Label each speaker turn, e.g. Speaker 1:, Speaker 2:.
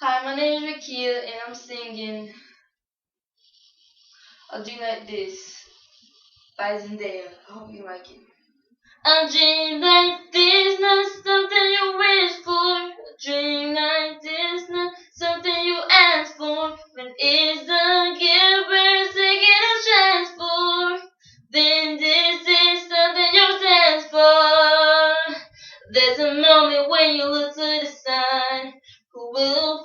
Speaker 1: Hi, my name is Rakia and I'm singing A Dream Like This by Zendaya. I hope you like it. A dream like this, not something you wish for. A dream like this, not something you ask for. When it's a gift we're taking a chance for, then this is something you dance for. There's a moment when you look to the side. Who will